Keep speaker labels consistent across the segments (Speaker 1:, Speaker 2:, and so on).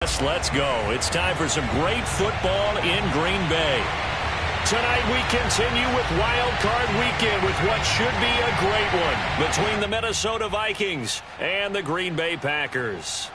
Speaker 1: Let's go. It's time for some great football in Green Bay. Tonight we continue with Wild Card Weekend with what should be a great one between the Minnesota Vikings and the Green Bay Packers.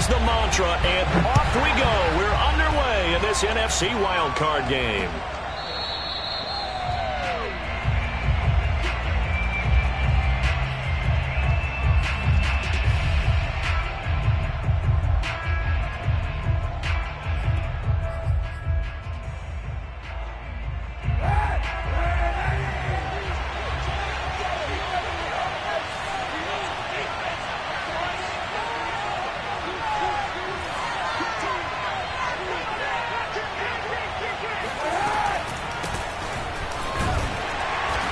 Speaker 1: The mantra, and off we go. We're underway in this NFC wildcard game.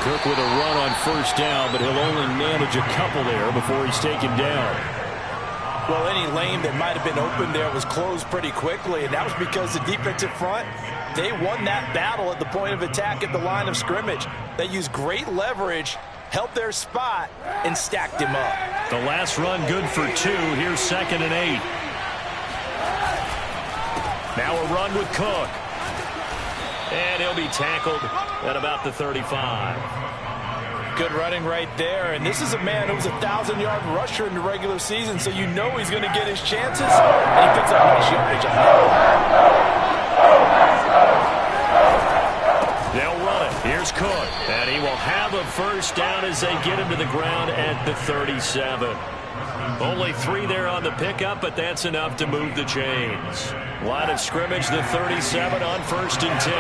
Speaker 1: Cook with a run on first down, but he'll only manage a couple there before he's taken down.
Speaker 2: Well, any lane that might have been open there was closed pretty quickly, and that was because the defensive front, they won that battle at the point of attack at the line of scrimmage. They used great leverage, held their spot, and stacked him up.
Speaker 1: The last run good for 2. Here's 2nd and 8. Now a run with Cook. And he'll be tackled at about the 35.
Speaker 2: Good running right there. And this is a man who was a 1,000-yard rusher in the regular season, so you know he's going to get his chances. And he picks up nice yardage on that.
Speaker 1: They'll run it. Here's Cook. And he will have a first down as they get him to the ground at the 37. Only 3 there on the pickup, but that's enough to move the chains. Line of scrimmage, the 37 on 1st and 10.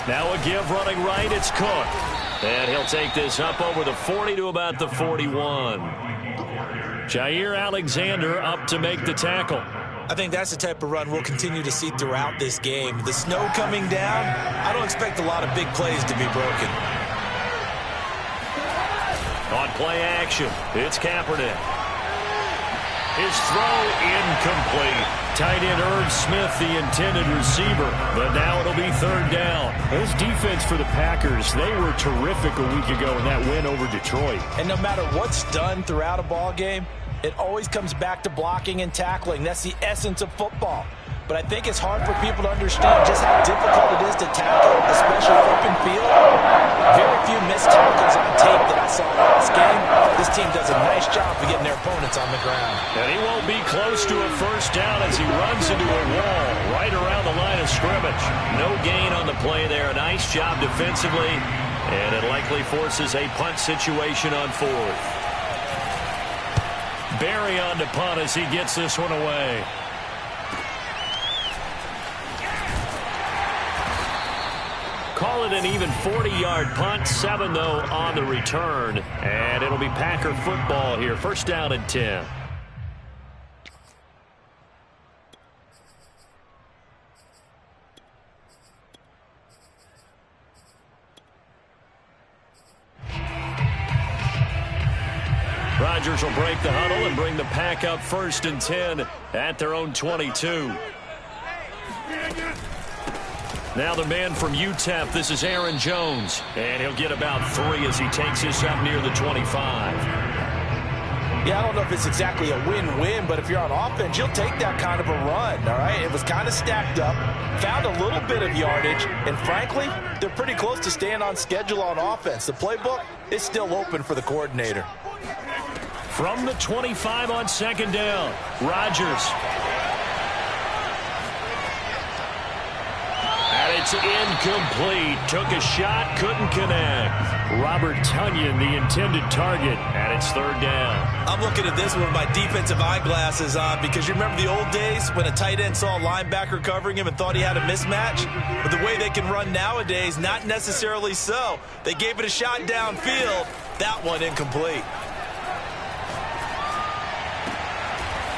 Speaker 1: Now a give running right, it's Cook. And he'll take this up over the 40 to about the 41. Jair Alexander up to make the tackle.
Speaker 3: I think that's the type of run we'll continue to see throughout this game. The snow coming down, I don't expect a lot of big plays to be broken.
Speaker 1: On play action, it's Kaepernick. His throw incomplete. Tight end Irv Smith, the intended receiver. But now it'll be 3rd down. This defense for the Packers, they were terrific a week ago in that win over Detroit.
Speaker 2: And no matter what's done throughout a ball game, it always comes back to blocking and tackling. That's the essence of football. But I think it's hard for people to understand just how difficult it is to tackle, especially open field. Very few missed tackles on tape that I saw last game. This team does a nice job of getting their opponents on the ground.
Speaker 1: And he won't be close to a first down as he runs into a wall right around the line of scrimmage. No gain on the play there. Nice job defensively. And it likely forces a punt situation on 4th. Barry on to punt as he gets this one away. Call it an even 40-yard punt. 7, though, on the return. And it'll be Packer football here. 1st down and 10. Rodgers will break the huddle and bring the Pack up 1st and 10 at their own 22. Now the man from UTEP, this is Aaron Jones. And he'll get about 3 as he takes this up near the 25.
Speaker 2: Yeah, I don't know if it's exactly a win-win, but if you're on offense, you'll take that kind of a run, all right? It was kind of stacked up, found a little bit of yardage, and frankly, they're pretty close to staying on schedule on offense. The playbook is still open for the coordinator.
Speaker 1: From the 25 on 2nd down, Rodgers. And it's incomplete. Took a shot, couldn't connect. Robert Tonyan, the intended target, and it's 3rd down.
Speaker 3: I'm looking at this with my defensive eyeglasses on because you remember the old days when a tight end saw a linebacker covering him and thought he had a mismatch? But the way they can run nowadays, not necessarily so. They gave it a shot downfield. That one incomplete.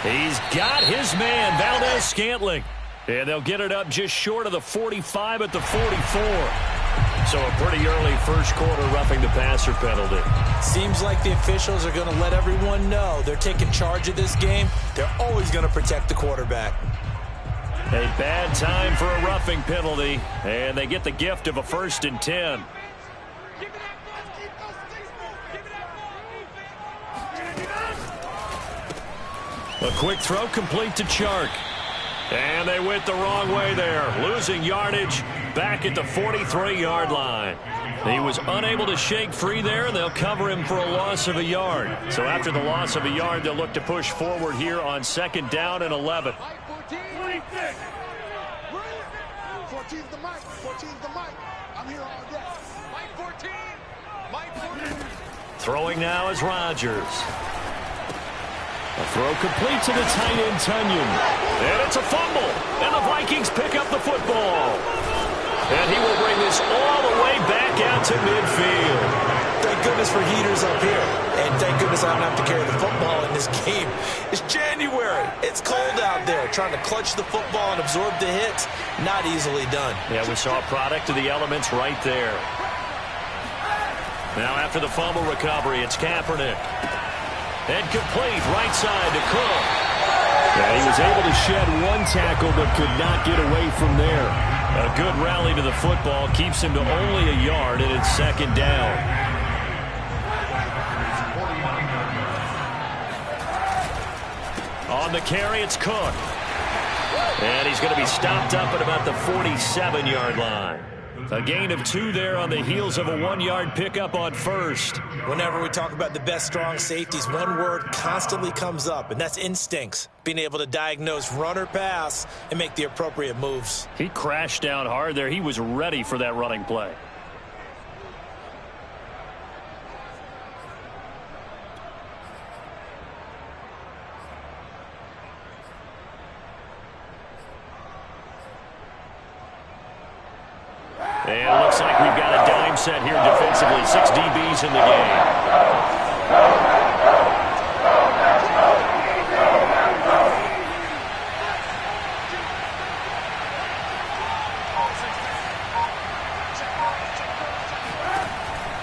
Speaker 1: He's got his man, Valdez-Scantling. And they'll get it up just short of the 45 at the 44. So a pretty early first quarter roughing the passer penalty.
Speaker 2: Seems like the officials are going to let everyone know they're taking charge of this game. They're always going to protect the quarterback.
Speaker 1: A bad time for a roughing penalty, and they get the gift of a 1st and 10. A quick throw complete to Chark. And they went the wrong way there, losing yardage back at the 43-yard line. He was unable to shake free there, and they'll cover him for a loss of a yard. So after the loss of a yard, they'll look to push forward here on 2nd down and 11.
Speaker 4: 14's the mic. 14's the mic. I'm here all day. Mike 14. Mike 14.
Speaker 1: Throwing now is Rodgers. A throw complete to the tight end, Tunyon. And it's a fumble. And the Vikings pick up the football. And he will bring this all the way back out to midfield.
Speaker 2: Thank goodness for heaters up here. And thank goodness I don't have to carry the football in this game. It's January. It's cold out there. Trying to clutch the football and absorb the hits, not easily done.
Speaker 1: Yeah, we saw a product of the elements right there. Now after the fumble recovery, it's Kaepernick. And complete right side to Cook. And he was able to shed one tackle but could not get away from there. A good rally to the football keeps him to only a yard, and it's 2nd down. On the carry, it's Cook. And he's going to be stopped up at about the 47-yard line. A gain of 2 there on the heels of a 1-yard pickup on 1st.
Speaker 2: Whenever we talk about the best strong safeties, one word constantly comes up, and that's instincts. Being able to diagnose run or pass and make the appropriate moves.
Speaker 1: He crashed down hard there. He was ready for that running play. And it looks like we've got a dime set here defensively. 6 DBs in the game.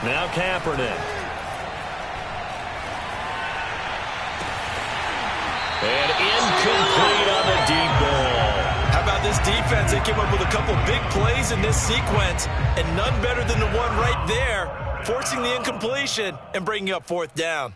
Speaker 1: Now Kaepernick. And incomplete on the deep ball.
Speaker 3: How about this defense? They came up with a couple big plays in this sequence, and none better than the one right there, forcing the incompletion and bringing up 4th down.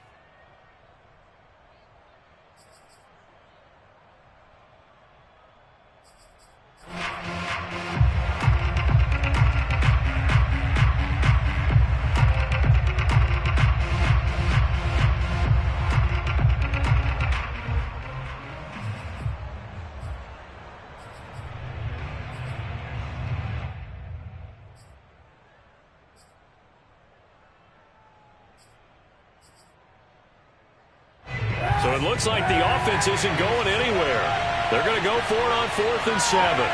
Speaker 1: So it looks like the offense isn't going anywhere. They're going to go for it on 4th and 7.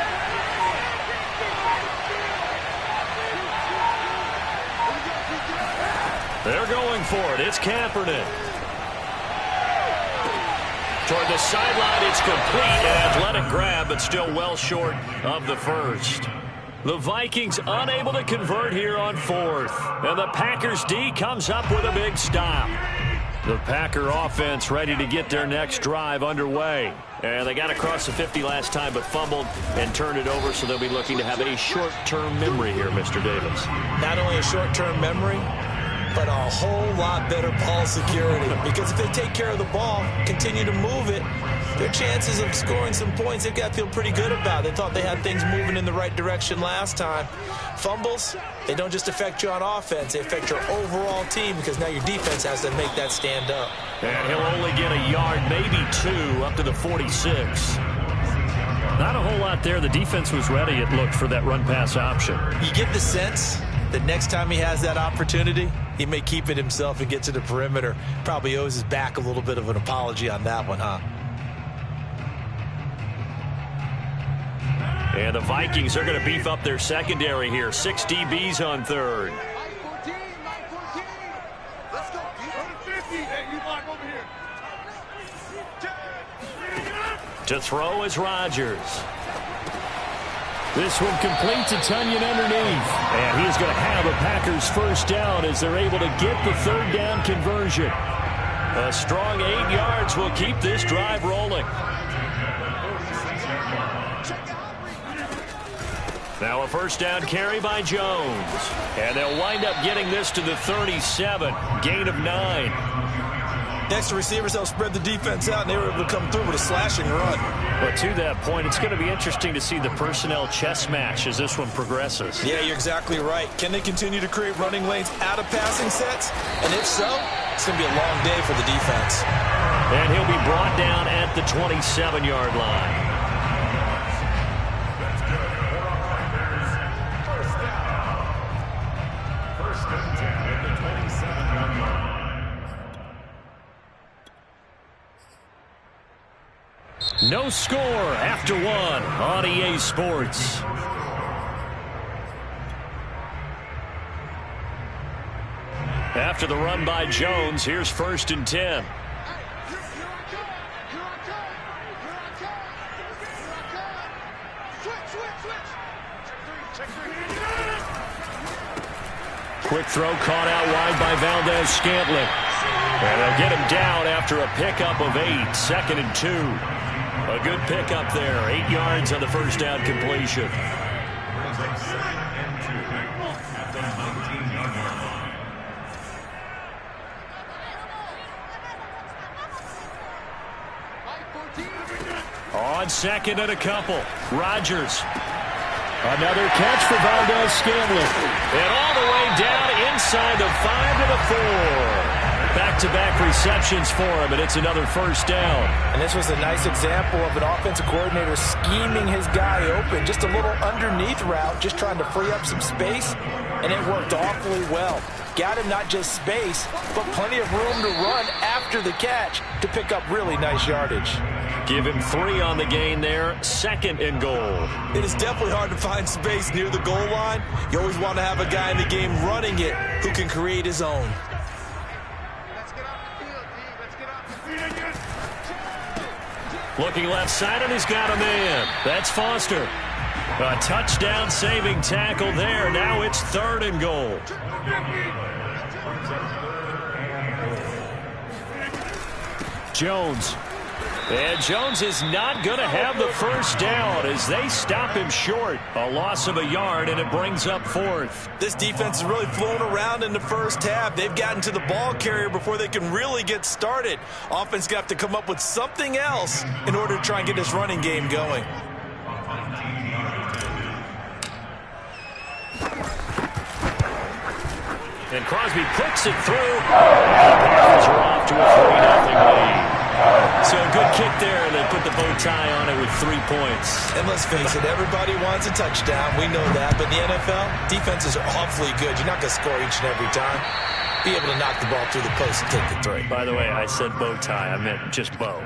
Speaker 1: They're going for it. It's Kaepernick. Toward the sideline, it's complete. An athletic grab, but still well short of the first. The Vikings unable to convert here on 4th. And the Packers D comes up with a big stop. The Packer offense ready to get their next drive underway. And they got across the 50 last time but fumbled and turned it over, so they'll be looking to have a short-term memory here, Mr. Davis.
Speaker 2: Not only a short-term memory, but a whole lot better ball security. Because if they take care of the ball, continue to move it, their chances of scoring some points, they've got to feel pretty good about. They thought they had things moving in the right direction last time. Fumbles, they don't just affect you on offense, they affect your overall team because now your defense has to make that stand up.
Speaker 1: And he'll only get a yard, maybe 2, up to the 46. Not a whole lot there. The defense was ready, it looked, for that run-pass option.
Speaker 2: You get the sense that next time he has that opportunity, he may keep it himself and get to the perimeter. Probably owes his back a little bit of an apology on that one, huh?
Speaker 1: And the Vikings are going to beef up their secondary here. 6 DBs on 3rd.
Speaker 4: Let's go. 50. Hey, you block over here.
Speaker 1: To throw is Rodgers. This one completes a Tunyon underneath. And he's going to have a Packers first down as they're able to get the third down conversion. A strong 8 yards will keep this drive rolling. Now a first down carry by Jones. And they'll wind up getting this to the 37. Gain of 9.
Speaker 3: Next to receivers, they'll spread the defense out, and they were able to come through with a slashing run.
Speaker 1: But to that point, it's going to be interesting to see the personnel chess match as this one progresses.
Speaker 3: Yeah, you're exactly right. Can they continue to create running lanes out of passing sets? And if so, it's going to be a long day for the defense.
Speaker 1: And he'll be brought down at the 27-yard line. No score after 1 on EA Sports. After the run by Jones, here's 1st and 10. Quick throw caught out wide by Valdez-Scantling. And they'll get him down after a pickup of 8, 2nd and 2. A good pickup there, 8 yards on the first down completion. On 2nd and a couple, Rodgers. Another catch for Valdez-Scantling. And all the way down inside the 5 to the 4. Back-to-back receptions for him, and it's another first down.
Speaker 2: And this was a nice example of an offensive coordinator scheming his guy open. Just a little underneath route, just trying to free up some space, and it worked awfully well. Got him not just space, but plenty of room to run after the catch to pick up really nice yardage.
Speaker 1: Give him 3 on the gain there, 2nd and goal.
Speaker 3: It is definitely hard to find space near the goal line. You always want to have a guy in the game running it who can create his own.
Speaker 1: Looking left side, and he's got a man. That's Foster. A touchdown-saving tackle there. Now it's 3rd and goal. Jones. And Jones is not going to have the first down as they stop him short. A loss of a yard, and it brings up 4th.
Speaker 3: This defense is really flown around in the first half. They've gotten to the ball carrier before they can really get started. Offense got to come up with something else in order to try and get this running game going.
Speaker 1: And Crosby puts it through. And the Packers are off to a 3-0 lead. So a good kick there, and they put the bow tie on it with 3 points.
Speaker 3: And let's face it, everybody wants a touchdown. We know that. But in the NFL, defenses are awfully good. You're not going to score each and every time. Be able to knock the ball through the post and take the 3.
Speaker 1: By the way, I said bow tie. I meant just bow.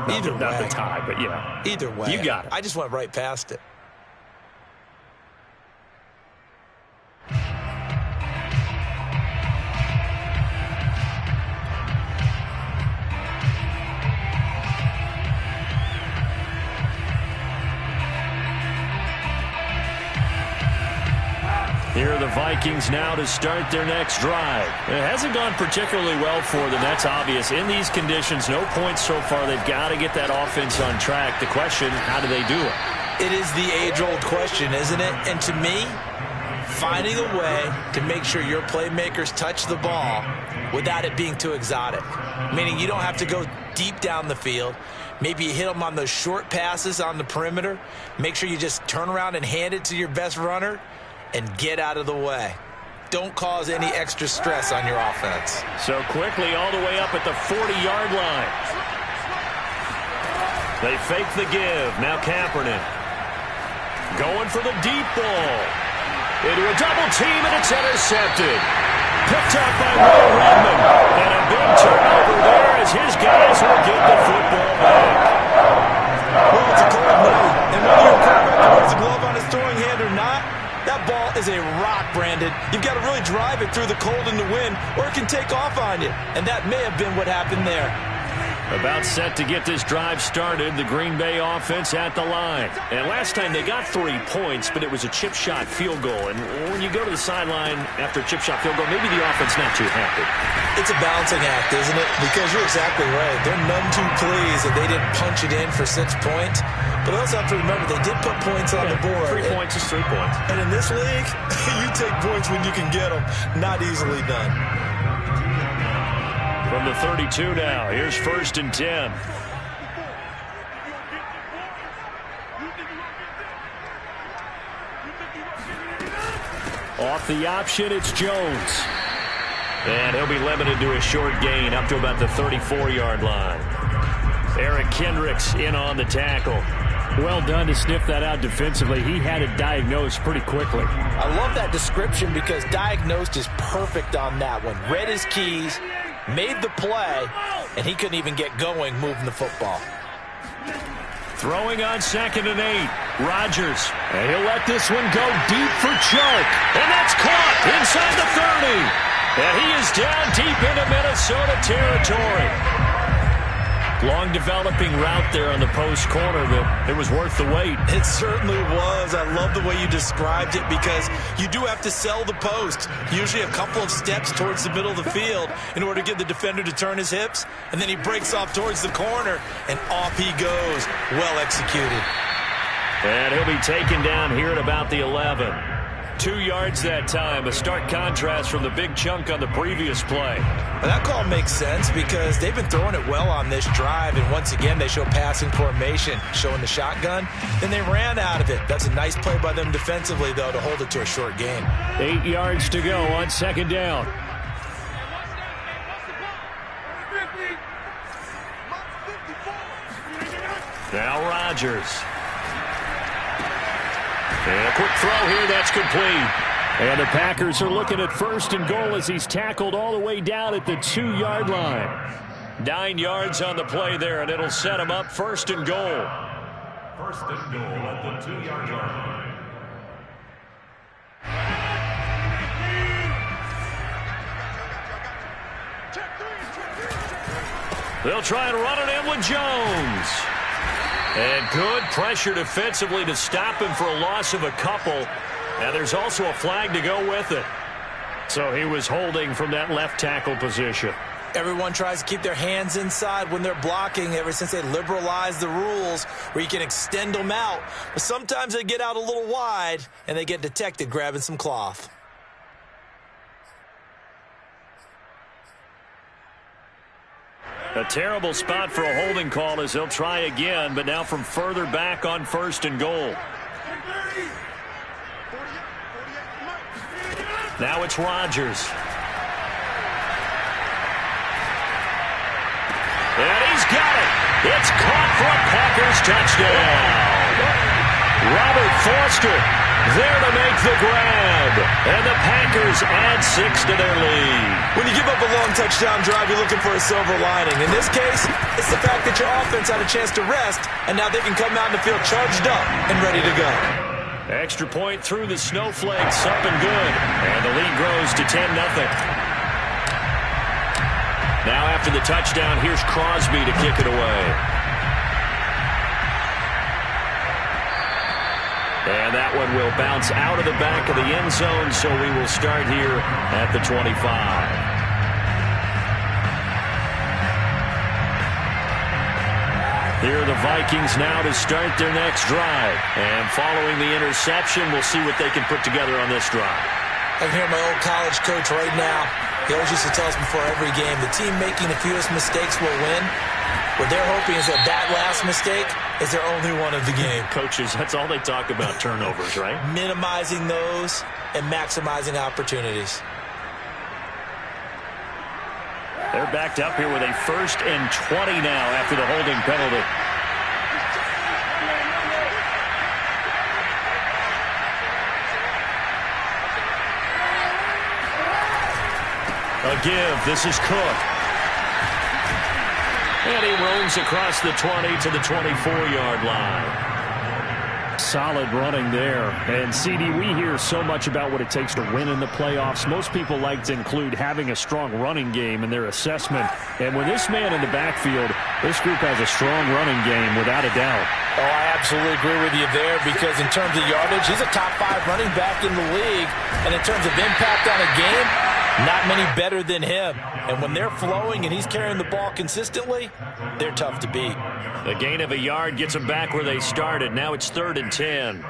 Speaker 3: Either way.
Speaker 1: Not the tie, but you know.
Speaker 3: Either way.
Speaker 1: You got it.
Speaker 3: I just went right past it.
Speaker 1: Here are the Vikings now to start their next drive. It hasn't gone particularly well for them. That's obvious. In these conditions, no points so far. They've got to get that offense on track. The question, how do they do it?
Speaker 2: It is the age-old question, isn't it? And to me, finding a way to make sure your playmakers touch the ball without it being too exotic. Meaning you don't have to go deep down the field. Maybe you hit them on those short passes on the perimeter. Make sure you just turn around and hand it to your best runner and get out of the way. Don't cause any extra stress on your offense.
Speaker 1: So quickly all the way up at the 40-yard line. They fake the give. Now Kaepernick. Going for the deep ball. Into a double team, and it's intercepted. Picked up by Will Redmond. And a big turnover there as his guys will get the football back.
Speaker 3: Well, it's a cold night. And whether your quarterback wears a glove on his throwing hand or not, that ball is a rock, Brandon. You've got to really drive it through the cold and the wind, or it can take off on you. And that may have been what happened there.
Speaker 1: About set to get this drive started, the Green Bay offense at the line. And last time they got 3 points, but it was a chip shot field goal. And when you go to the sideline after a chip shot field goal, maybe the offense not too happy.
Speaker 2: It's a balancing act, isn't it? Because you're exactly right. They're none too pleased that they didn't punch it in for 6 points. But also have to remember, they did put points on the board.
Speaker 1: 3 points is 3 points.
Speaker 2: And in this league, you take points when you can get them. Not easily done.
Speaker 1: From the 32 now, here's 1st and 10. Off the option, it's Jones. And he'll be limited to a short gain up to about the 34-yard line. Eric Kendricks in on the tackle. Well done to sniff that out defensively. He had it diagnosed pretty quickly.
Speaker 2: I love that description because diagnosed is perfect on that one. Read his keys, made the play, and he couldn't even get going moving the football.
Speaker 1: Throwing on 2nd and 8. Rodgers. And he'll let this one go deep for Chuck. And that's caught inside the 30. And he is down deep into Minnesota territory. Long developing route there on the post corner, but it was worth the wait.
Speaker 3: It certainly was. I love the way you described it because you do have to sell the post. Usually a couple of steps towards the middle of the field in order to get the defender to turn his hips. And then he breaks off towards the corner, and off he goes. Well executed.
Speaker 1: And he'll be taken down here at about the 11. 2 yards that time, a stark contrast from the big chunk on the previous play.
Speaker 2: Well, that call makes sense because they've been throwing it well on this drive, and once again they show passing formation, showing the shotgun. Then they ran out of it. That's a nice play by them defensively, though, to hold it to a short gain.
Speaker 1: 8 yards to go on 2nd down. Now Rodgers. And a quick throw here, that's complete. And the Packers are looking at 1st and goal as he's tackled all the way down at the 2-yard line. 9 yards on the play there, and it'll set him up 1st and goal.
Speaker 5: 1st and goal at the 2-yard line.
Speaker 1: They'll try and run it in with Jones. And good pressure defensively to stop him for a loss of a couple. And there's also a flag to go with it. So he was holding from that left tackle position.
Speaker 2: Everyone tries to keep their hands inside when they're blocking ever since they liberalized the rules where you can extend them out. But sometimes they get out a little wide and they get detected grabbing some cloth.
Speaker 1: A terrible spot for a holding call as they'll try again, but now from further back on 1st and goal. Now it's Rodgers. And he's got it. It's caught for a Packers touchdown. Robert Foster there to make the grab. And the Packers add 6 to their lead.
Speaker 2: When you give up a long touchdown drive, you're looking for a silver lining. In this case, it's the fact that your offense had a chance to rest, and now they can come out in the field charged up and ready to go.
Speaker 1: Extra point through the snowflakes, up and good. And the lead grows to 10-0. Now after the touchdown, here's Crosby to kick it away. And that one will bounce out of the back of the end zone, so we will start here at the 25. Here are the Vikings now to start their next drive. And following the interception, we'll see what they can put together on this drive.
Speaker 2: I can hear my old college coach right now. He always used to tell us before every game, the team making the fewest mistakes will win. What they're hoping is that last mistake is their only one of the game.
Speaker 1: Coaches, that's all they talk about, turnovers, right?
Speaker 2: Minimizing those and maximizing opportunities.
Speaker 1: They're backed up here with a 1st and 20 now after the holding penalty. A give. This is Cook. And he roams across the 20 to the 24-yard line. solid running there. And, CD, we hear so much about what it takes to win in the playoffs. Most people like to include having a strong running game in their assessment. And with this man in the backfield, this group has a strong running game without a doubt.
Speaker 2: Oh, I absolutely agree with you there because in terms of yardage, he's a top 5 running back in the league. And in terms of impact on a game, not many better than him. And when they're flowing and he's carrying the ball consistently, they're tough to beat.
Speaker 1: The gain of a yard gets them back where they started. Now it's 3rd and 10.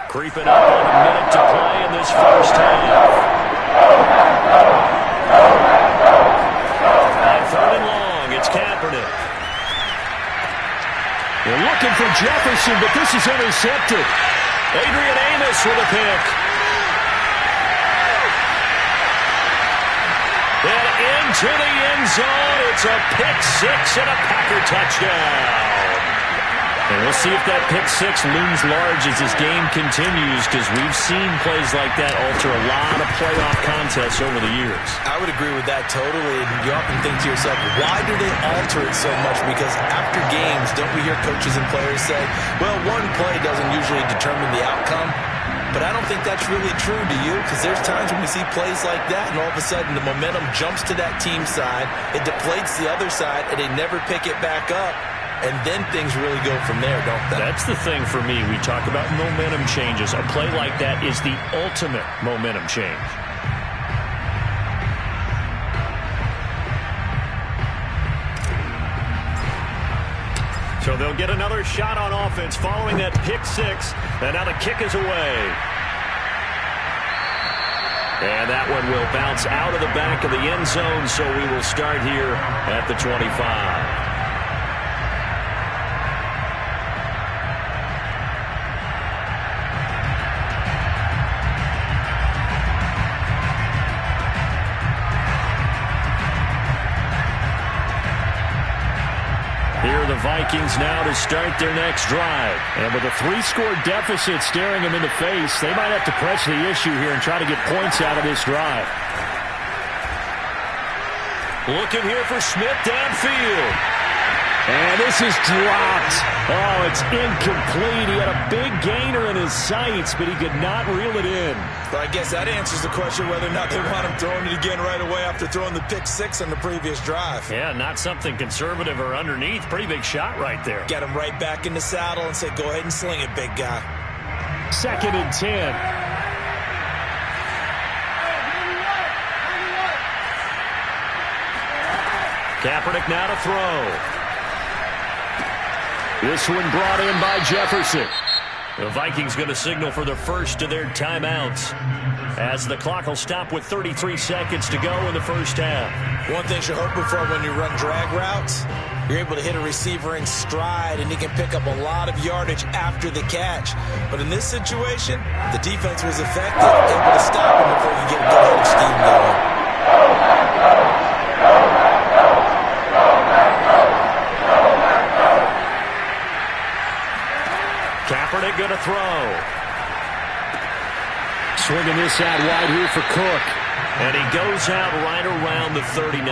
Speaker 1: Creeping up on a minute to play in this first half. On 3rd and long, it's Kaepernick. They're looking for Jefferson, but this is intercepted. Adrian Amos with a pick. And into the end zone, it's a pick 6 and a Packer touchdown. And we'll see if that pick 6 looms large as this game continues, because we've seen plays like that alter a lot of playoff contests over the years.
Speaker 2: I would agree with that totally. And you often think to yourself, why do they alter it so much? Because after games, don't we hear coaches and players say, well, one play doesn't usually determine the outcome? But I don't think that's really true, do you? Because there's times when we see plays like that, and all of a sudden the momentum jumps to that team side, it deflates the other side, and they never pick it back up. And then things really go from there, don't they?
Speaker 1: That's the thing for me. We talk about momentum changes. A play like that is the ultimate momentum change. So they'll get another shot on offense following that pick 6. And now the kick is away. And that one will bounce out of the back of the end zone, so we will start here at the 25. The Vikings now to start their next drive. And with a 3-score deficit staring them in the face, they might have to press the issue here and try to get points out of this drive. Looking here for Smith downfield. And this is dropped. Oh, it's incomplete. He had a big gainer in his sights, but he could not reel it in.
Speaker 2: But I guess that answers the question whether or not they want him throwing it again right away after throwing the pick 6 on the previous drive.
Speaker 1: Yeah, not something conservative or underneath. Pretty big shot right there.
Speaker 2: Get him right back in the saddle and say, go ahead and sling it, big guy.
Speaker 1: 2nd and 10. Kaepernick now to throw. This one brought in by Jefferson. The Vikings going to signal for the first of their timeouts as the clock will stop with 33 seconds to go in the first half.
Speaker 2: One thing you're hoping for when you run drag routes, you're able to hit a receiver in stride and he can pick up a lot of yardage after the catch. But in this situation, the defense was effective, able to stop him before you get a good head of steam going.
Speaker 1: Kaepernick going to throw. Swinging this out wide here for Cook. And he goes out right around the 39.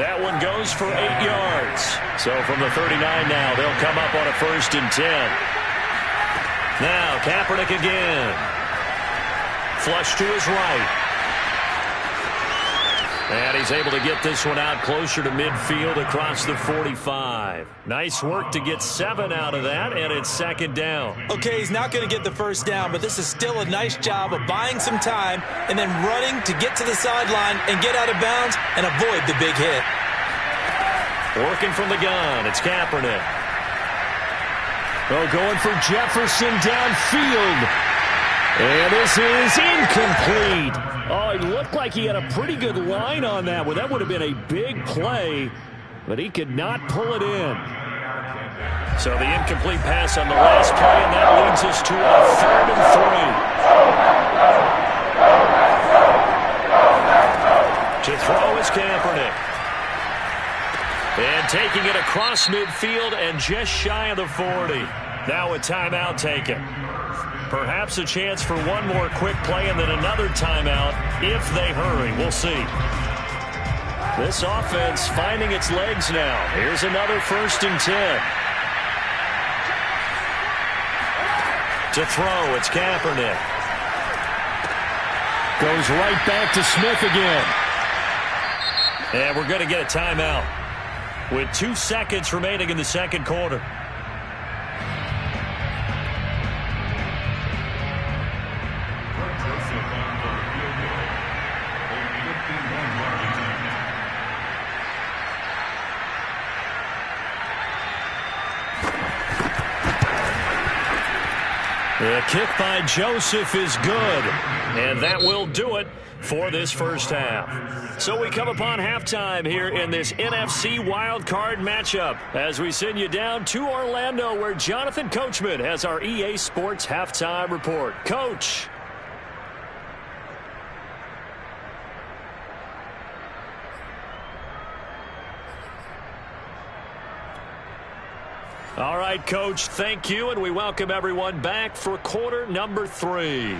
Speaker 1: That one goes for 8 yards. So from the 39 now, they'll come up on a 1st and 10. Now Kaepernick again. Flush to his right. And he's able to get this one out closer to midfield across the 45. Nice work to get 7 out of that, and it's 2nd down.
Speaker 2: Okay, he's not going to get the first down, but this is still a nice job of buying some time and then running to get to the sideline and get out of bounds and avoid the big hit.
Speaker 1: Working from the gun, it's Kaepernick. Oh, going for Jefferson downfield. And this is incomplete. Oh, it looked like he had a pretty good line on that one. That would have been a big play, but he could not pull it in. So the incomplete pass on the last play, and that leads us to a 3rd and 3. To throw is Kaepernick. And taking it across midfield and just shy of the 40. Now a timeout taken. Perhaps a chance for one more quick play and then another timeout if they hurry. We'll see. This offense finding its legs now. Here's another 1st and 10. To throw, it's Kaepernick. Goes right back to Smith again. And we're going to get a timeout with 2 seconds remaining in the second quarter. The kick by Joseph is good, and that will do it for this first half. So we come upon halftime here in this NFC wildcard matchup as we send you down to Orlando where Jonathan Coachman has our EA Sports halftime report. Coach. All right, Coach, thank you, and we welcome everyone back for quarter number 3.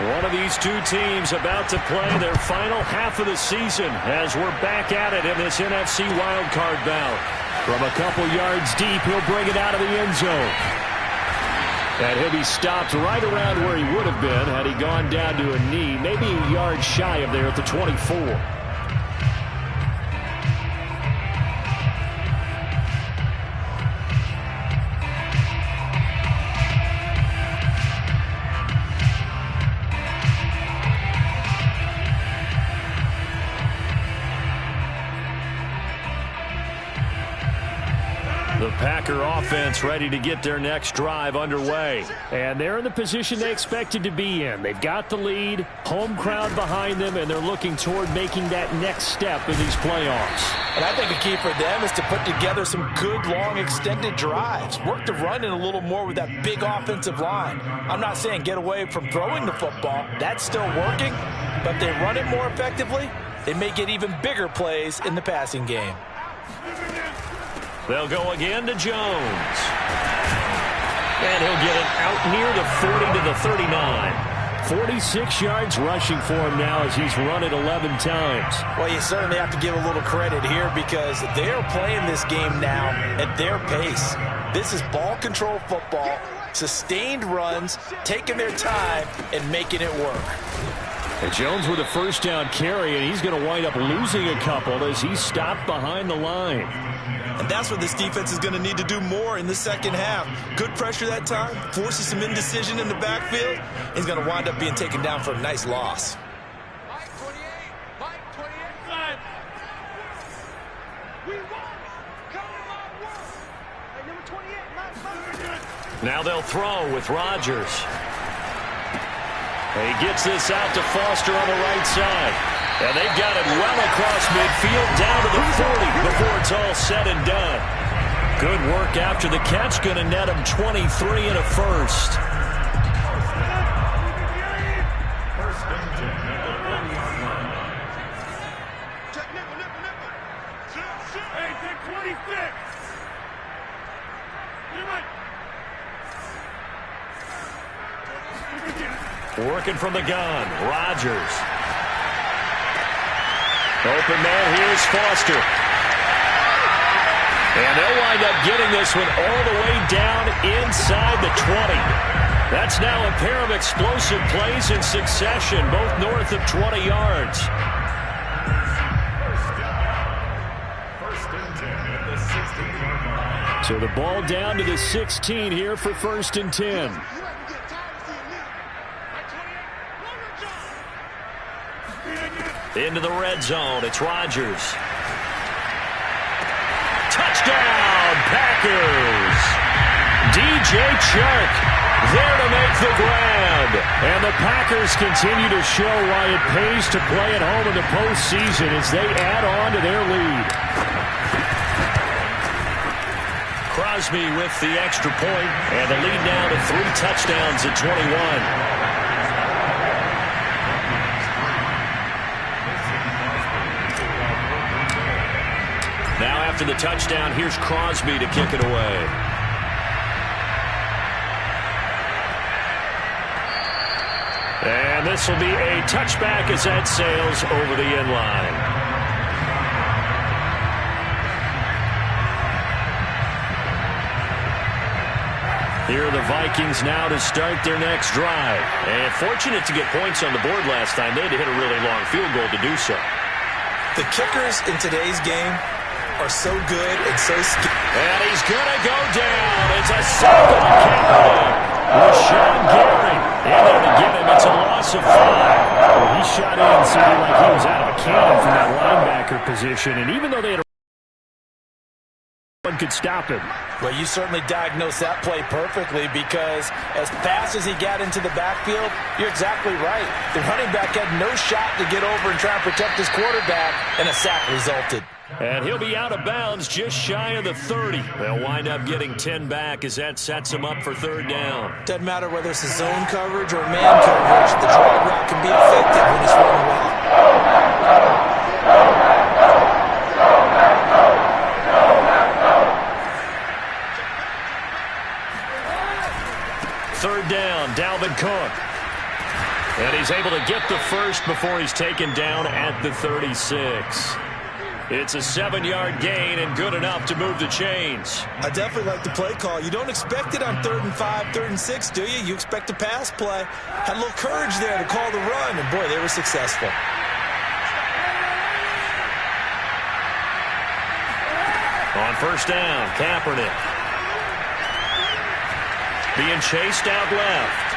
Speaker 1: One of these two teams about to play their final half of the season as we're back at it in this NFC wildcard bout. From a couple yards deep, he'll bring it out of the end zone. And he'll be stopped right around where he would have been had he gone down to a knee, maybe a yard shy of there at the 24. The Packer offense ready to get their next drive underway. And they're in the position they expected to be in. They've got the lead, home crowd behind them, and they're looking toward making that next step in these playoffs.
Speaker 2: And I think the key for them is to put together some good, long, extended drives. Work the run in a little more with that big offensive line. I'm not saying get away from throwing the football. That's still working. But if they run it more effectively, they may get even bigger plays in the passing game.
Speaker 1: They'll go again to Jones. And he'll get it out near the 40 to the 39. 46 yards rushing for him now as he's run it 11 times.
Speaker 2: Well, you certainly have to give a little credit here because they're playing this game now at their pace. This is ball control football, sustained runs, taking their time, and making it work.
Speaker 1: And Jones with a first down carry, and he's going to wind up losing a couple as he's stopped behind the line.
Speaker 3: And that's what this defense is going to need to do more in the second half. Good pressure that time, forces some indecision in the backfield. He's going to wind up being taken down for a nice loss.
Speaker 1: Now they'll throw with Rodgers. He gets this out to Foster on the right side. And they've got it well across midfield down to the 40 before it's all said and done. Good work after the catch. Going to net him 23 and a first. Working from the gun, Rodgers. Open man, here's Foster. And they'll wind up getting this one all the way down inside the 20. That's now a pair of explosive plays in succession, both north of 20 yards. So the ball down to the 16 here for 1st and 10. Into the red zone, it's Rodgers. Touchdown, Packers! DJ Chark there to make the grab. And the Packers continue to show why it pays to play at home in the postseason as they add on to their lead. Crosby with the extra point, and the lead now to 3 touchdowns at 21. Now after the touchdown, here's Crosby to kick it away. And And this will be a touchback as that sails over the end line. Here are the Vikings now to start their next drive. And fortunate to get points on the board last time. They had to hit a really long field goal to do so.
Speaker 2: The kickers in today's game are so good and so skilled.
Speaker 1: And he's going to go down. It's a sack on Kaepernick. Rashawn Gary in there to get him. It's a loss of 5. Well, he shot in seeming like he was out of a cannon from that linebacker position. And even though they had one could stop him.
Speaker 2: Well, you certainly diagnosed that play perfectly because as fast as he got into the backfield, you're exactly right. The running back had no shot to get over and try and protect his quarterback, and a sack resulted.
Speaker 1: And he'll be out of bounds just shy of the 30. They'll wind up getting 10 back as that sets him up for third down.
Speaker 2: Doesn't matter whether it's a zone coverage or man coverage, the drag route can be effective when it's run well.
Speaker 1: Third down, Dalvin Cook. And he's able to get the first before he's taken down at the 36. It's a 7-yard gain and good enough to move the chains.
Speaker 2: I definitely like the play call. You don't expect it on 3rd and 5, 3rd and 6, do you? You expect a pass play. Had a little courage there to call the run, and boy, they were successful.
Speaker 1: On first down, Kaepernick. Being chased out left.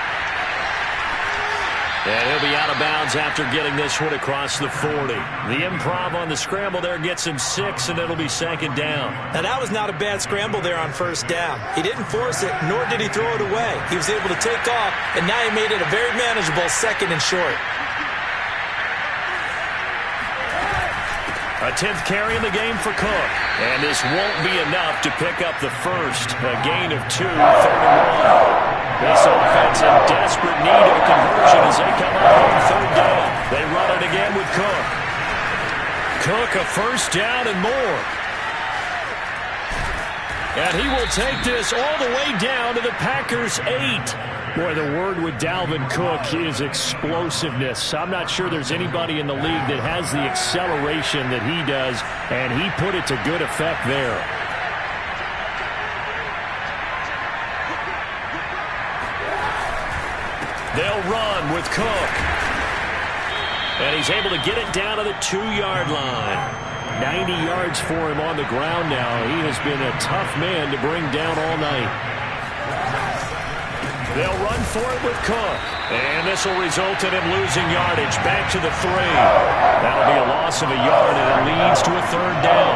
Speaker 1: And he'll be out of bounds after getting this one across the 40. The improv on the scramble there gets him 6, and it'll be second down.
Speaker 2: Now, that was not a bad scramble there on first down. He didn't force it, nor did he throw it away. He was able to take off, and now he made it a very manageable 2nd and short.
Speaker 1: A 10th carry in the game for Cook. And this won't be enough to pick up the first. A gain of 2, 3rd and 1. This offense in desperate need of a conversion as they come up on 3rd down. They run it again with Cook. Cook, a first down and more. And he will take this all the way down to the Packers' 8. Boy, the word with Dalvin Cook is explosiveness. I'm not sure there's anybody in the league that has the acceleration that he does, and he put it to good effect there. They'll run with Cook. And he's able to get it down to the 2-yard line. 90 yards for him on the ground now. He has been a tough man to bring down all night. They'll run for it with Cook. And this will result in him losing yardage back to the 3. That'll be a loss of a yard, and it leads to a 3rd down.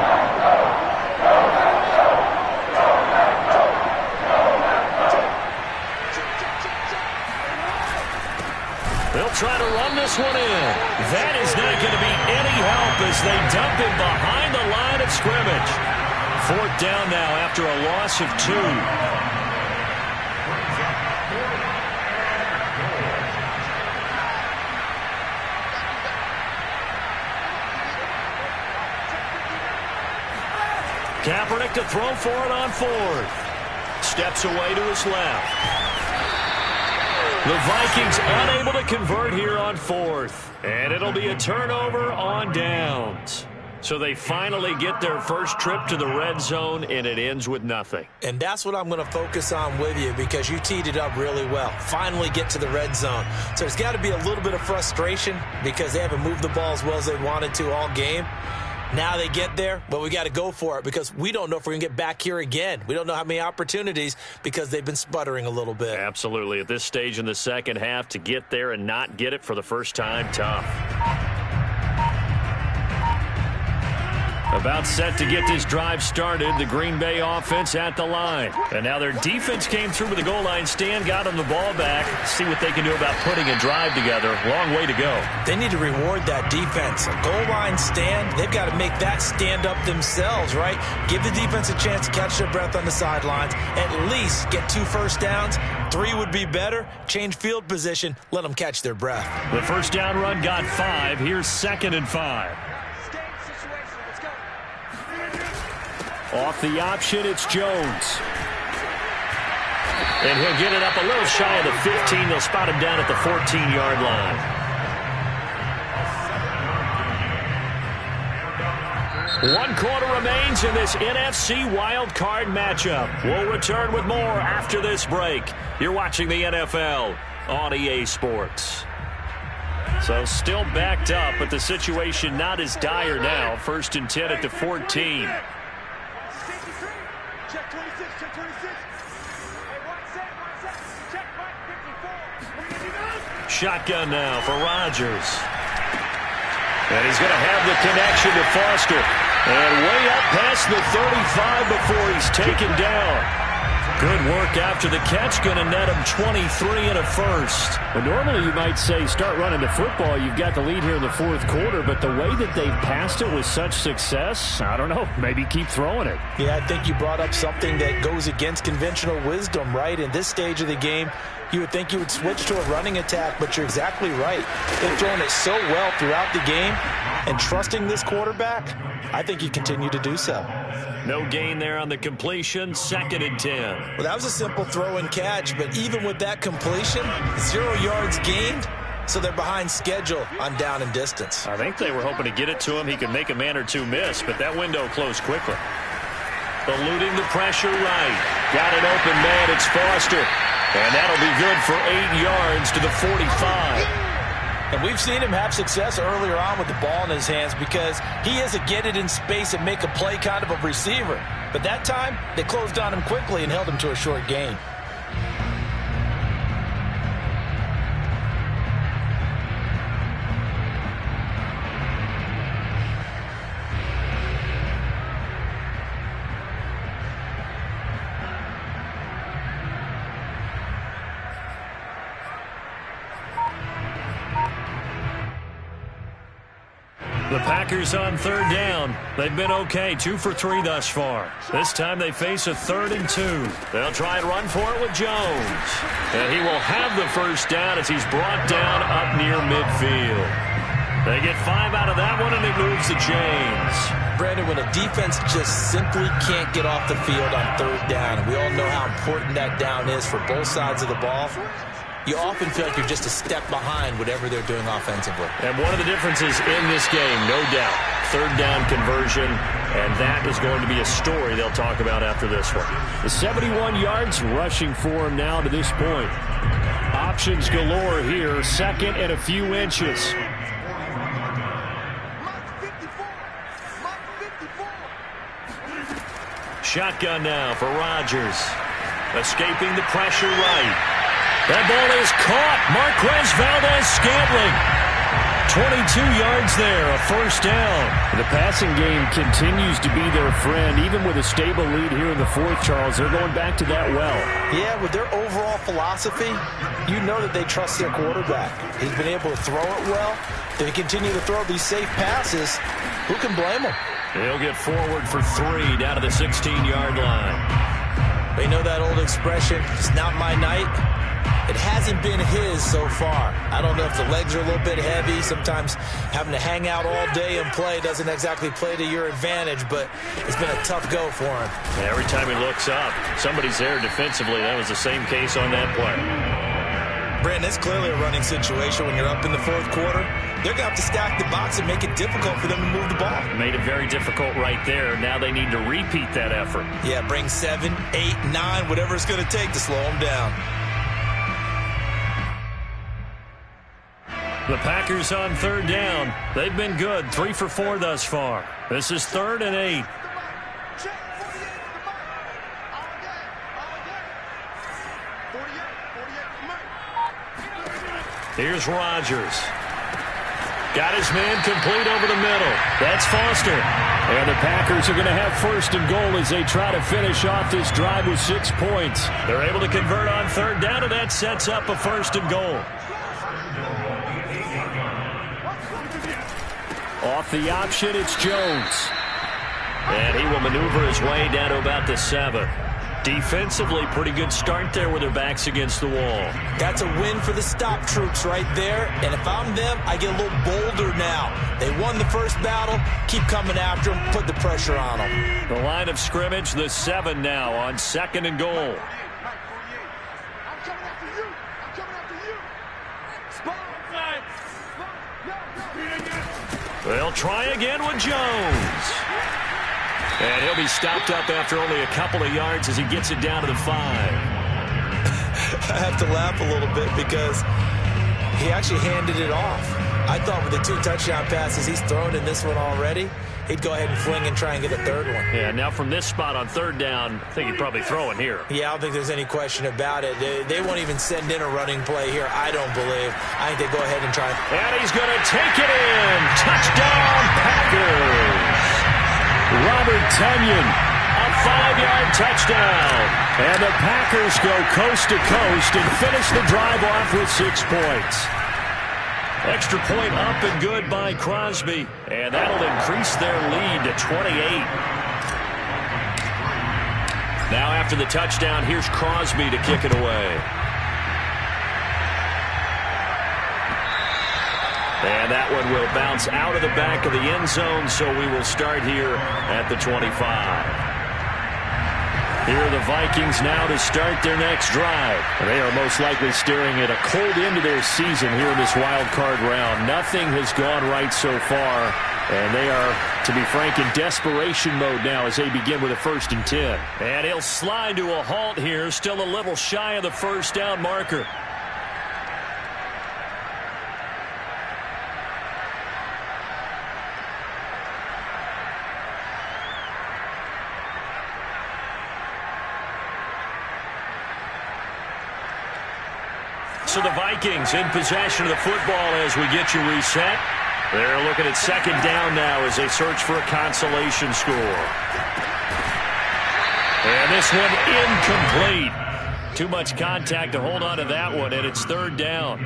Speaker 1: They'll try to run this one in. That is not going to be any help as they dump him behind the line of scrimmage. 4th down now after a loss of 2. Kaepernick to throw for it on 4th. Steps away to his left. The Vikings unable to convert here on 4th. And it'll be a turnover on downs. So they finally get their first trip to the red zone, and it ends with nothing.
Speaker 2: And that's what I'm going to focus on with you because you teed it up really well. Finally get to the red zone. So there's got to be a little bit of frustration because they haven't moved the ball as well as they wanted to all game. Now they get there, but we got to go for it because we don't know if we're going to get back here again. We don't know how many opportunities because they've been sputtering a little bit.
Speaker 1: Absolutely. At this stage in the second half, to get there and not get it for the first time, tough. About set to get this drive started, the Green Bay offense at the line. And now their defense came through with a goal line stand, got them the ball back. See what they can do about putting a drive together. Long way to go.
Speaker 2: They need to reward that defense. A goal line stand, they've got to make that stand up themselves, right? Give the defense a chance to catch their breath on the sidelines. At least get 2 first downs. 3 would be better. Change field position. Let them catch their breath.
Speaker 1: The first down run got 5. Here's 2nd and 5. Off the option, it's Jones. And he'll get it up a little shy of the 15. They'll spot him down at the 14-yard line. 1 quarter remains in this NFC Wild Card matchup. We'll return with more after this break. You're watching the NFL on EA Sports. So still backed up, but the situation not as dire now. 1st and 10 at the 14.
Speaker 4: Check 26, check 26. Hey, one set, check 54.
Speaker 1: Shotgun now for Rodgers. And he's going to have the connection to Foster. And way up past the 35 before he's taken down. Good work after the catch. Going to net him 23 and a first.
Speaker 6: Well, normally you might say start running the football. You've got the lead here in the 4th quarter. But the way that they've passed it with such success, I don't know, maybe keep throwing it.
Speaker 2: Yeah, I think you brought up something that goes against conventional wisdom, right? In this stage of the game, you would think you would switch to a running attack, but you're exactly right. They've thrown it so well throughout the game, and trusting this quarterback, I think you continue to do so.
Speaker 1: No gain there on the completion. 2nd and 10.
Speaker 2: Well, that was a simple throw and catch, but even with that completion, 0 yards gained, so they're behind schedule on down and distance.
Speaker 1: I think they were hoping to get it to him. He could make a man or two miss, but that window closed quickly. Eluding the pressure right. Got an open man. It's Foster. And that'll be good for 8 yards to the 45.
Speaker 2: And we've seen him have success earlier on with the ball in his hands because he is a get it in space and make a play kind of a receiver. But that time, they closed on him quickly and held him to a short gain.
Speaker 1: The Packers on 3rd down. They've been okay, 2 for 3 thus far. This time they face a 3rd and 2. They'll try and run for it with Jones. And he will have the first down as he's brought down up near midfield. They get 5 out of that one, and it moves the chains.
Speaker 2: Brandon, when a defense just simply can't get off the field on 3rd down, and we all know how important that down is for both sides of the ball, you often feel like you're just a step behind whatever they're doing offensively.
Speaker 1: And one of the differences in this game, no doubt, 3rd down conversion, and that is going to be a story they'll talk about after this one.
Speaker 6: The 71 yards rushing for him now to this point. Options galore here, 2nd and a few inches.
Speaker 1: Shotgun now for Rodgers. Escaping the pressure right. That ball is caught. Marquez Valdez-Scantling. 22 yards there, a first down.
Speaker 6: The passing game continues to be their friend. Even with a stable lead here in the 4th, Charles, they're going back to that well.
Speaker 2: Yeah, with their overall philosophy, you know that they trust their quarterback. He's been able to throw it well. They continue to throw these safe passes. Who can blame them?
Speaker 1: He'll get forward for 3 down to the 16-yard line.
Speaker 2: They know that old expression, it's not my night. It hasn't been his so far. I don't know if the legs are a little bit heavy. Sometimes having to hang out all day and play doesn't exactly play to your advantage, but it's been a tough go for him.
Speaker 1: Every time he looks up, somebody's there defensively. That was the same case on that play.
Speaker 2: Brandon, it's clearly a running situation when you're up in the 4th quarter. They're going to have to stack the box and make it difficult for them to move the ball.
Speaker 1: Made it very difficult right there. Now they need to repeat that effort.
Speaker 2: Yeah, bring 7, 8, 9, whatever it's going to take to slow them down.
Speaker 1: The Packers on 3rd down. They've been good, 3 for 4 thus far. This is 3rd and 8. Here's Rodgers. Got his man complete over the middle. That's Foster.
Speaker 6: And the Packers are going to have 1st and goal as they try to finish off this drive with 6 points.
Speaker 1: They're able to convert on 3rd down, and that sets up a 1st and goal.
Speaker 6: Off the option, it's Jones.
Speaker 1: And he will maneuver his way down to about the 7. Defensively, pretty good start there with their backs against the wall.
Speaker 2: That's a win for the stop troops right there. And if I'm them, I get a little bolder now. They won the first battle. Keep coming after them. Put the pressure on them.
Speaker 1: The line of scrimmage, the 7 now on 2nd and goal. They'll try again with Jones. And he'll be stopped up after only a couple of yards as he gets it down to the 5.
Speaker 2: I have to laugh a little bit because he actually handed it off. I thought with the 2 touchdown passes he's thrown in this one already, he'd go ahead and fling and try and get a third one.
Speaker 6: Yeah, now from this spot on third down, I think he'd probably throw it here.
Speaker 2: Yeah, I don't think there's any question about it. They won't even send in a running play here, I don't believe. I think they go ahead and try.
Speaker 1: And he's going to take it in. Touchdown, Packers. Robert Tonyan, a 5-yard touchdown. And the Packers go coast to coast and finish the drive off with 6 points. Extra point up and good by Crosby. And that'll increase their lead to 28. Now after the touchdown, here's Crosby to kick it away. And that one will bounce out of the back of the end zone, so we will start here at the 25. Here are the Vikings now to start their next drive. They are most likely staring at a cold end to their season here in this wild card round. Nothing has gone right so far, and they are, to be frank, in desperation mode now as they begin with a 1st and 10. And he'll slide to a halt here, still a little shy of the first down marker. So the Vikings in possession of the football as we get you reset. They're looking at 2nd down now as they search for a consolation score. And this one incomplete. Too much contact to hold on to that one, and it's 3rd down.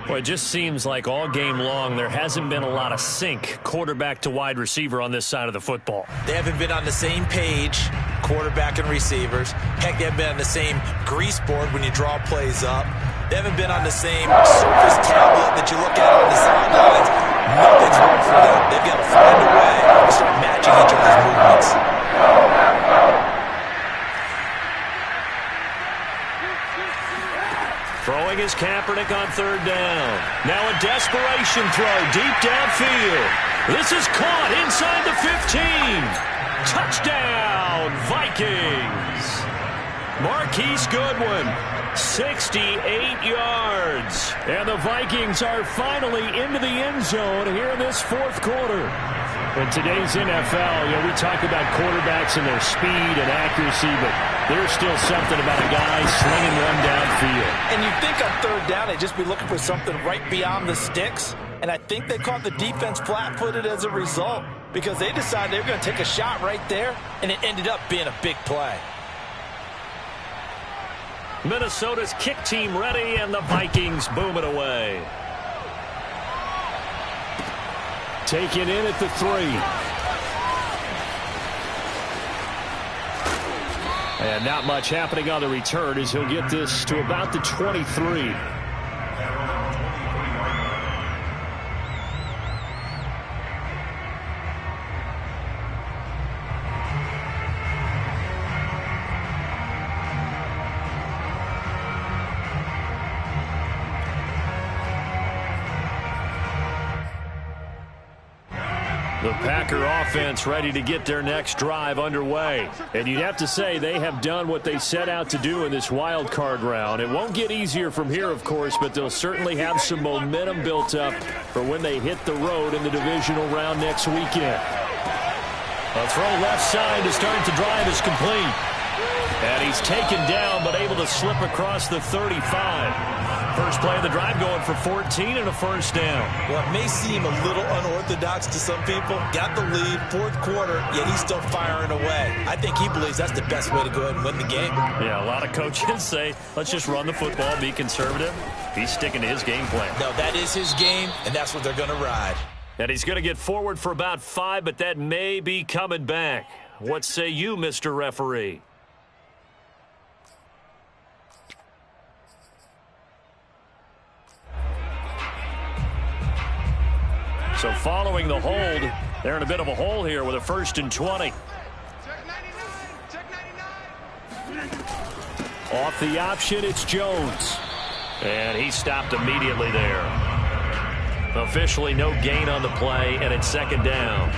Speaker 1: Well, it just seems like all game long there hasn't been a lot of sync quarterback to wide receiver on this side of the football.
Speaker 2: They haven't been on the same page, quarterback and receivers. Heck, they haven't been on the same grease board when you draw plays up. They haven't been on the same surface tablet that you look at on the sidelines. Nothing's worked for them. They've got to find a way to start matching each other's movements.
Speaker 1: Throwing is Kaepernick on 3rd down. Now a desperation throw deep downfield. This is caught inside the 15. Touchdown, Vikings. Marquise Goodwin, 68 yards. And the Vikings are finally into the end zone here in this 4th quarter.
Speaker 6: In today's NFL, we talk about quarterbacks and their speed and accuracy, but there's still something about a guy slinging one downfield.
Speaker 2: And you think on 3rd down they'd just be looking for something right beyond the sticks. And I think they caught the defense flat-footed as a result because they decided they were going to take a shot right there, and it ended up being a big play.
Speaker 1: Minnesota's kick team ready, and the Vikings boom it away.
Speaker 6: Taken in at the 3.
Speaker 1: And not much happening on the return as he'll get this to about the 23. The Packer offense ready to get their next drive underway. And you'd have to say they have done what they set out to do in this wild card round. It won't get easier from here, of course, but they'll certainly have some momentum built up for when they hit the road in the divisional round next weekend. A throw left side to start the drive is complete. And he's taken down but able to slip across the 35. First play of the drive going for 14 and a 1st down.
Speaker 2: Well, it may seem a little unorthodox to some people. Got the lead, 4th quarter, yet he's still firing away. I think he believes that's the best way to go ahead and win the game.
Speaker 1: Yeah, a lot of coaches say, let's just run the football, be conservative. He's sticking to his game plan.
Speaker 2: No, that is his game, and that's what they're going to ride.
Speaker 1: And he's going to get forward for about 5, but that may be coming back. What say you, Mr. Referee? So following the hold, they're in a bit of a hole here with a 1st and 20. Off the option, it's Jones. And he stopped immediately there. Officially no gain on the play, and it's second down.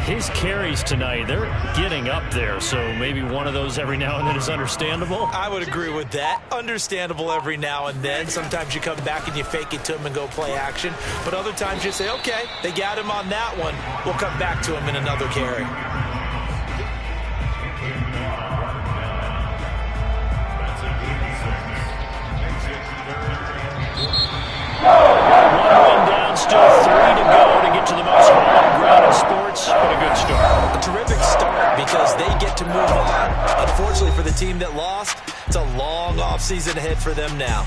Speaker 6: His carries tonight, they're getting up there, so maybe one of those every now and then is understandable.
Speaker 2: I would agree with that. Understandable every now and then. Sometimes you come back and you fake it to him and go play action. But other times you say, okay, they got him on that one. We'll come back to him in another carry.
Speaker 1: One win down, still 3 to go to get to the most home ground in sports. But a good start.
Speaker 2: A terrific start because they get to move on. Unfortunately for the team that lost, it's a long offseason ahead for them now.